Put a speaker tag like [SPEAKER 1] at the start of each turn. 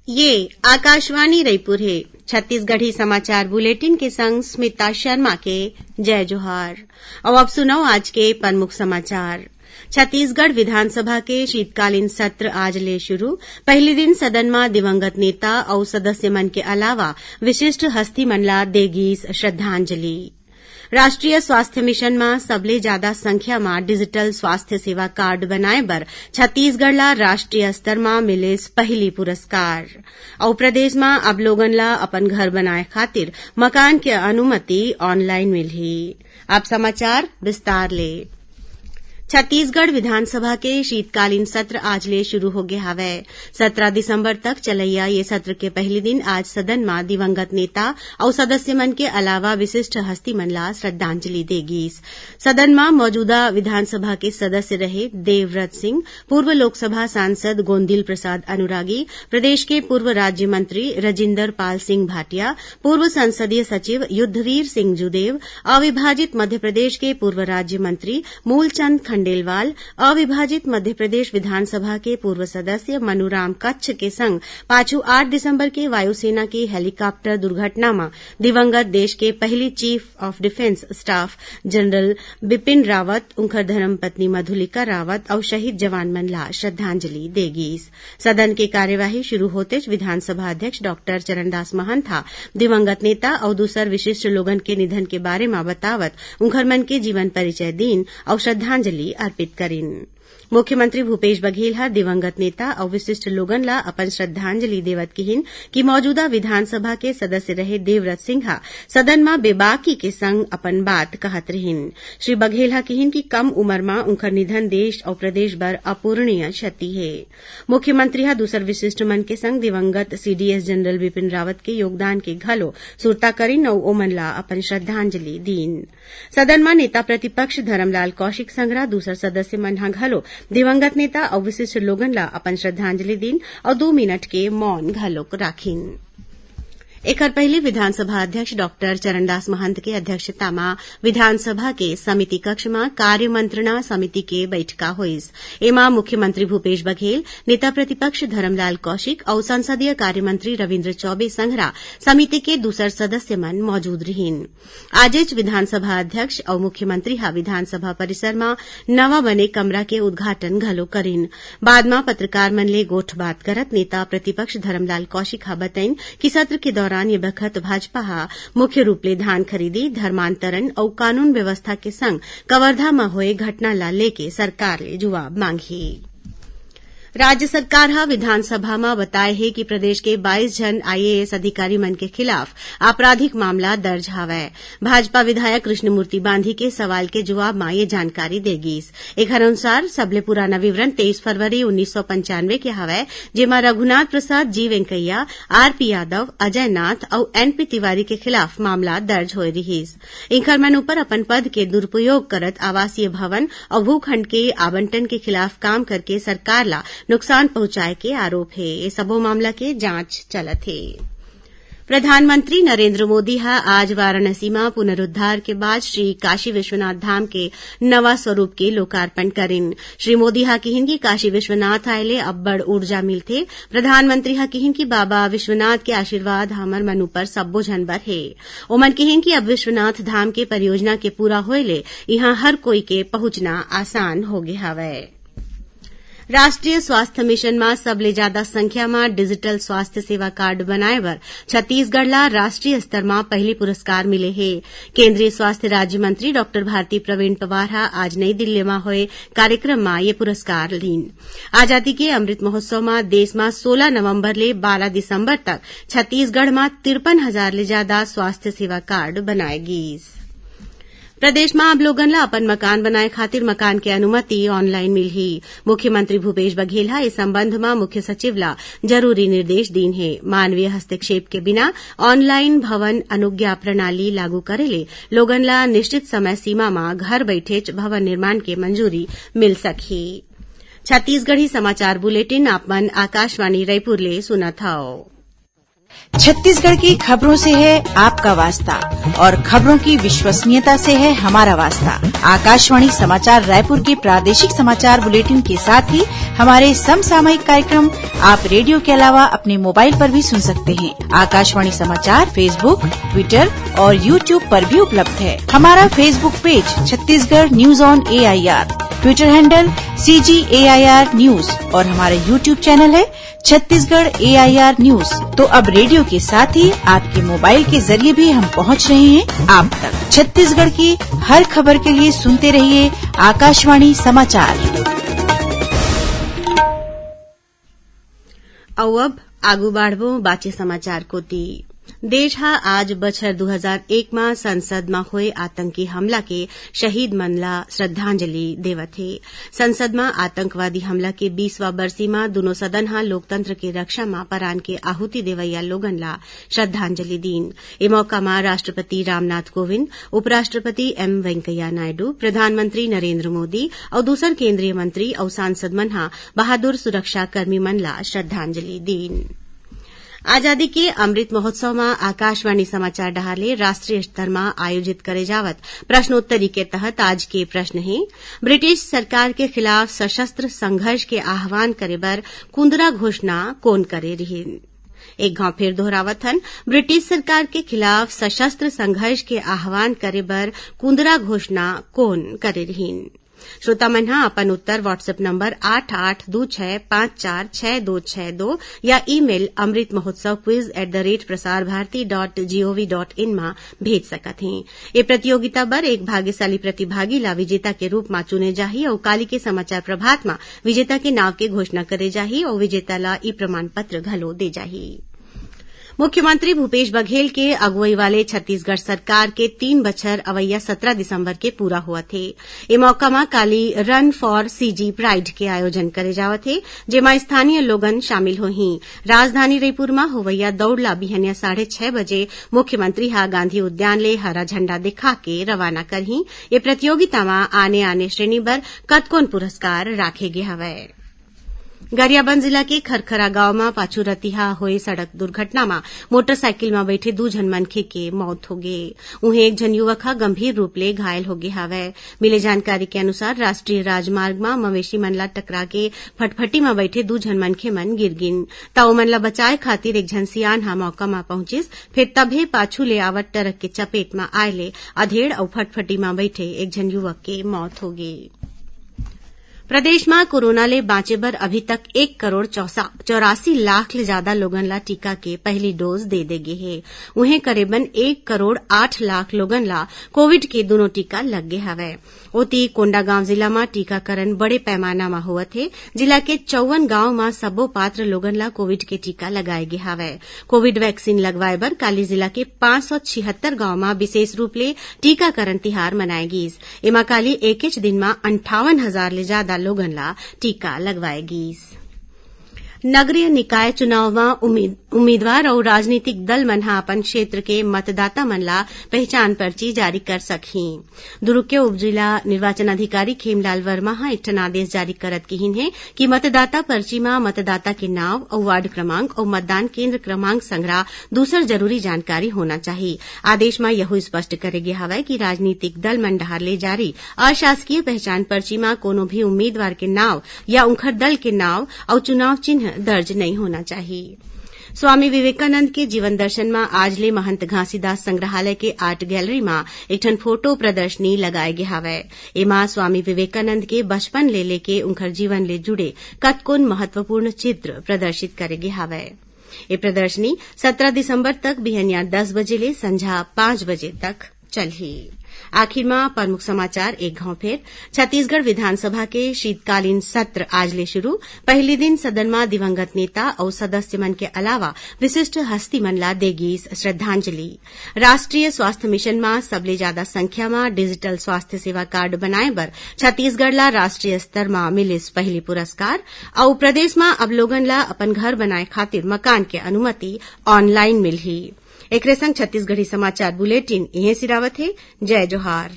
[SPEAKER 1] ये आकाशवाणी रायपुर है। छत्तीसगढ़ी समाचार बुलेटिन के संग स्मिता शर्मा के जय जोहार। अब सुनो आज के प्रमुख समाचार। छत्तीसगढ़ विधानसभा के शीतकालीन सत्र आज ले शुरू। पहले दिन सदन में दिवंगत नेता और सदस्य मन के अलावा विशिष्ट हस्ती मन ला देगीस श्रद्धांजलि। राष्ट्रीय स्वास्थ्य मिशन में सबले ज्यादा संख्या में डिजिटल स्वास्थ्य सेवा कार्ड बनाए बर छत्तीसगढ़ ला राष्ट्रीय स्तर में मिलिस पहली पुरस्कार। और प्रदेश में अब लोगन ला अपन घर बनाए खातिर मकान के अनुमति ऑनलाइन मिलही। अब समाचार विस्तार ले। छत्तीसगढ़ विधानसभा के शीतकालीन सत्र आज ले शुरू हो गया हवै। 17 दिसंबर तक चलैया ये सत्र के पहले दिन आज सदन में दिवंगत नेता और सदस्य मन के अलावा विशिष्ट हस्ती मन ला श्रद्धांजलि देगीस। सदन में मौजूदा विधानसभा के सदस्य रहे देवव्रत सिंह, पूर्व लोकसभा सांसद गोंदिल प्रसाद अनुरागी, प्रदेश के पूर्व राज्य मंत्री रजिंदर पाल सिंह भाटिया, पूर्व संसदीय सचिव युद्धवीर सिंह जुदेव, अविभाजित मध्यप्रदेश के पूर्व राज्य मंत्री मूलचंद खंडेलवाल, अविभाजित मध्यप्रदेश विधानसभा के पूर्व सदस्य मनुराम कच्छ के संग पाछू 8 दिसंबर के वायुसेना की हेलीकॉप्टर दुर्घटना में दिवंगत देश के पहली chief of defence staff general Bipin Rawat, उनकर धर्मपत्नी मधुलिका रावत और शहीद जवान मन ला श्रद्धांजलि देगीस। सदन की कार्यवाही शुरू होते विधानसभा अध्यक्ष डॉ चरणदास महंत दिवंगत नेता और दूसर विशिष्ट लोगन के निधन के बारे में बतावत उनकर मन के जीवन परिचय दीन और श्रद्धांजलि अर्पित करीन। मुख्यमंत्री भूपेश बघेल हर दिवंगत नेता और विशिष्ट लोगन ला अपन श्रद्धांजलि देवत किहिन कि मौजूदा विधानसभा के सदस्य रहे देवव्रत सिंह सदन में बेबाकी के संग अपन बात कहत रहिन। श्री बघेल किहिन कि कम उम्र में उनकर निधन देश और प्रदेश बर अपूरणीय क्षति है। मुख्यमंत्री दूसर विशिष्ट मन के संग दिवंगत सीडीएस जनरल बिपिन रावत के योगदान के घलो सुरता करीन और ओमन ला अपन श्रद्धांजलि दीन। सदन में नेता प्रतिपक्ष धर्मलाल कौशिक संगरा दूसर सदस्य मन घलो दिवंगत नेता और विशिष्ट लोगन ला अपन श्रद्धांजलि दीन और 2 मिनट के मौन घलोक राखीन। एकर पहले विधानसभा अध्यक्ष डॉ चरणदास महंत के अध्यक्षता में विधानसभा के समिति कक्ष में कार्य मंत्रणा समिति के बैठका होइस। एमा मुख्यमंत्री भूपेश बघेल, नेता प्रतिपक्ष धर्मलाल कौशिक और संसदीय कार्य मंत्री रविन्द्र चौबे संघरा समिति के दूसर सदस्य मन मौजूद रहिन। आजेच विधानसभा अध्यक्ष और मुख्यमंत्री विधानसभा परिसर में नवा बने कमरा के उद्घाटन घलो करीन। बाद में पत्रकार मन ले गोठ बात करत नेता प्रतिपक्ष धर्मलाल कौशिक बताइन कि सत्र के दौरान ये बखत भाजपा मुख्य रूप ले धान खरीदी, धर्मांतरण और कानून व्यवस्था के संग कवर्धा में हुए घटना ला लेके सरकार ले जवाब मांगी। राज्य सरकार विधानसभा में बताए है कि प्रदेश के 22 जन आईएएस अधिकारी मन के खिलाफ आपराधिक मामला दर्ज हवै। भाजपा विधायक कृष्णमूर्ति बांधी के सवाल के जवाब में ये जानकारी देगीस। एकर अनुसार सबले पुराना विवरण 23 फरवरी 1995 के हवै, जेमा रघुनाथ प्रसाद, जी वेंकैया, आरपी यादव, अजय नाथ और एनपी तिवारी के खिलाफ मामला दर्ज होए रहीस। इनकर मन ऊपर अपन पद के दुरुपयोग करत आवासीय भवन और भूखंड के आवंटन के खिलाफ काम करके सरकार ला नुकसान पहुंचाए के आरोप है। ये सबो मामला के जांच चलत है। प्रधानमंत्री नरेंद्र मोदी आज वाराणसी में पुनरुद्धार के बाद श्री काशी विश्वनाथ धाम के नवा स्वरूप के लोकार्पण करेन। श्री मोदी किहिन की काशी विश्वनाथ आयले अब बड़ ऊर्जा मिलथे। प्रधानमंत्री किहिन की बाबा विश्वनाथ के आशीर्वाद हमर मन ऊपर सब्बो झन बर है। ओमन किहिन की अब विश्वनाथ धाम के परियोजना के पूरा होइले यहां हर कोई के पहुंचना आसान हो गया हवै। राष्ट्रीय स्वास्थ्य मिशन में सबले ज्यादा संख्या में डिजिटल स्वास्थ्य सेवा कार्ड बनाए बर छत्तीसगढ़ ला राष्ट्रीय स्तर में पहली पुरस्कार मिले है। केंद्रीय स्वास्थ्य राज्य मंत्री डॉ भारती प्रवीण पवार आज नई दिल्ली में हुए कार्यक्रम में ये पुरस्कार लीन। आजादी के अमृत महोत्सव में देश में 16 नवंबर ले 12 दिसंबर तक छत्तीसगढ़ में 53,000 ले ज्यादा स्वास्थ्य सेवा कार्ड बनाए गीस। प्रदेश में अब लोगन ला अपन मकान बनाए खातिर मकान के अनुमति ऑनलाइन मिलही। मुख्यमंत्री भूपेश बघेल इस संबंध में मुख्य सचिव ला जरूरी निर्देश दीन है। मानवीय हस्तक्षेप के बिना ऑनलाइन भवन अनुज्ञा प्रणाली लागू करेले लोगन ला निश्चित समय सीमा में घर बैठे भवन निर्माण के मंजूरी मिल सकही। छत्तीसगढ़ी समाचार बुलेटिन आपमन आकाशवाणी रायपुर ले सुनत हव।
[SPEAKER 2] छत्तीसगढ़ की खबरों से है आपका वास्ता और खबरों की विश्वसनीयता से है हमारा वास्ता। आकाशवाणी समाचार रायपुर के प्रादेशिक समाचार बुलेटिन के साथ ही हमारे समसामयिक कार्यक्रम आप रेडियो के अलावा अपने मोबाइल पर भी सुन सकते हैं। आकाशवाणी समाचार फेसबुक, ट्विटर और यूट्यूब पर भी उपलब्ध है। हमारा Facebook page Chhattisgarh news on AIR, Twitter handle CGAIR news और हमारा यूट्यूब चैनल है छत्तीसगढ़ AIR न्यूज। तो अब रेडियो के साथ ही आपके मोबाइल के जरिए भी हम पहुंच रहे हैं आप तक। छत्तीसगढ़ की हर खबर के लिए सुनते रहिए आकाशवाणी समाचार।
[SPEAKER 1] अब आगू बाढ़बो बाचे समाचार कोती। देश हा आज बछर 2001 में संसद में हुए आतंकी हमला के शहीद मन ला श्रद्धांजलि देवत हे। संसद में आतंकवादी हमला के 20वां बरसी में दोनों सदन हा लोकतंत्र के रक्षा में परान के आहुति देवैया लोगन ला श्रद्धांजलि दीन। ए मौका में राष्ट्रपति रामनाथ कोविंद, उपराष्ट्रपति M वेंकैया नायडू, प्रधानमंत्री नरेंद्र मोदी और दूसर केंद्रीय मंत्री और सांसद मन हा बहादुर सुरक्षा कर्मी मन ला श्रद्धांजलि दीन। आजादी के अमृत महोत्सव में आकाशवाणी समाचार डहाले राष्ट्रीय स्तर में आयोजित करे जावत प्रश्नोत्तरी के तहत आज के प्रश्न है, ब्रिटिश सरकार के खिलाफ सशस्त्र संघर्ष के आह्वान करे बर कुंदरा घोषणा कौन करे रहीन। एक घाव फिर दोहरावत हन, ब्रिटिश सरकार के खिलाफ सशस्त्र संघर्ष के आह्वान करे बर कुंदरा घोषणा कौन करे रहीन। श्रोता मन हा अपन उत्तर व्हाट्सएप नंबर 8826546262 या ईमेल amritmahotsav@prasarbharati.gov.in में भेज सकत हैं। ये प्रतियोगिता बर एक भाग्यशाली प्रतिभागी ला विजेता के रूप में चुने जाही और काली के समाचार प्रभात में विजेता के नाव के घोषणा करे जाही और विजेता ला ई प्रमाण पत्र घलो दे जाही। मुख्यमंत्री भूपेश बघेल के अगुवाई वाले छत्तीसगढ़ सरकार के 3 बछर अवैया 17 दिसंबर के पूरा हुआ थे। ए मौका में काली रन फॉर CG प्राइड के आयोजन करे जावत थे, जेमा स्थानीय लोगन शामिल होही। राजधानी रायपुर में होवैया दौड़ ला बिहनिया 6:30 बजे मुख्यमंत्री हा गांधी उद्यान ले हरा झंडा दिखा के रवाना करही। ये प्रतियोगिता में आने श्रेणी बर कतकोन पुरस्कार राखे गे हवय। गरियाबंद जिला के खरखरा गांव में पाछू रतिहा हुए सड़क दुर्घटना में मोटरसाइकिल में बैठे 2 जन मनखे के मौत हो गए। उन्हें एक जन युवक हा गंभीर रूप ले घायल हो गए हवय। मिले जानकारी के अनुसार राष्ट्रीय राजमार्ग में मवेशी मन ला टकरा के फटफटी में बैठे 2 जन मनखे मन गिर गिन। ताऊ मन ला बचाए खातिर एक जन सियान हा मौका में पहुंचिस, फिर तभे पाछू ले आवत ट्रक के चपेट में आए ले अधेड़ और फटफटी में बैठे एक जन युवक के मौत हो गई। प्रदेश में कोरोना ले बाँचे बर अभी तक 1,84 लाख ले ज्यादा लोगन ला टीका के पहली डोज दे देगे है। उन्हें करीबन 1,08 लाख लोगन ला कोविड के दोनों टीका लग गए हवय। ओती कोंडागांव जिला में टीकाकरण बड़े पैमाना में होवत है। जिला के 54 गांव में सबो पात्र लोगन ला कोविड के टीका लगाए गे हवय। कोविड वैक्सीन लगवाए बर काली जिला के 576 गांव में विशेष रूप ले टीकाकरण तिहार मनाए गिस। एमा काली एक दिन में 58,000 ले ज्यादा लोगन ला टीका लगवाए गिस। नगरीय निकाय चुनाव में उम्मीदवार और राजनीतिक दल मन हा अपन क्षेत्र के मतदाता मन ला पहचान पर्ची जारी कर सकही। दुर्ग के उप जिला निर्वाचन अधिकारी खेमलाल वर्मा हा एक ठन आदेश जारी करत किहिन है कि मतदाता पर्ची में मतदाता के नाव और वार्ड क्रमांक और मतदान केंद्र क्रमांक संग्रह दूसर जरूरी जानकारी होना चाहिए। आदेश में यह स्पष्ट करे गया हवय कि राजनीतिक दल मन डहार ले जारी अशासकीय पहचान पर्ची में कोनो भी उम्मीदवार के नाव या उनकर दल के नाव और चुनाव चिन्ह दर्ज नहीं होना चाहिए। स्वामी विवेकानंद के जीवन दर्शन में आज ले महंत घासीदास संग्रहालय के आर्ट गैलरी में एक ठन फोटो प्रदर्शनी लगाए गे हवय। एमा स्वामी विवेकानंद के बचपन ले लेके उनकर जीवन ले जुड़े कतकोन महत्वपूर्ण चित्र प्रदर्शित करे गे हवय। ये प्रदर्शनी 17 दिसंबर तक बिहनिया 10 बजे ले संझा 5 बजे तक चलही। आखिर में प्रमुख समाचार एक घाव फिर। छत्तीसगढ़ विधानसभा के शीतकालीन सत्र आज ले शुरू। पहले दिन सदन में दिवंगत नेता और सदस्य मन के अलावा विशिष्ट हस्ती मन ला देगी श्रद्धांजलि। राष्ट्रीय स्वास्थ्य मिशन में सबले ज्यादा संख्या में डिजिटल स्वास्थ्य सेवा कार्ड बनाए बर छत्तीसगढ़ ला राष्ट्रीय स्तर में मिलिस पहली पुरस्कार। और प्रदेश में अब लोगन ला अपन घर बनाए खातिर मकान के अनुमति ऑनलाइन मिलही। एकरे संग छत्तीसगढ़ी समाचार बुलेटिन इहे सिरावत है। जय जोहार।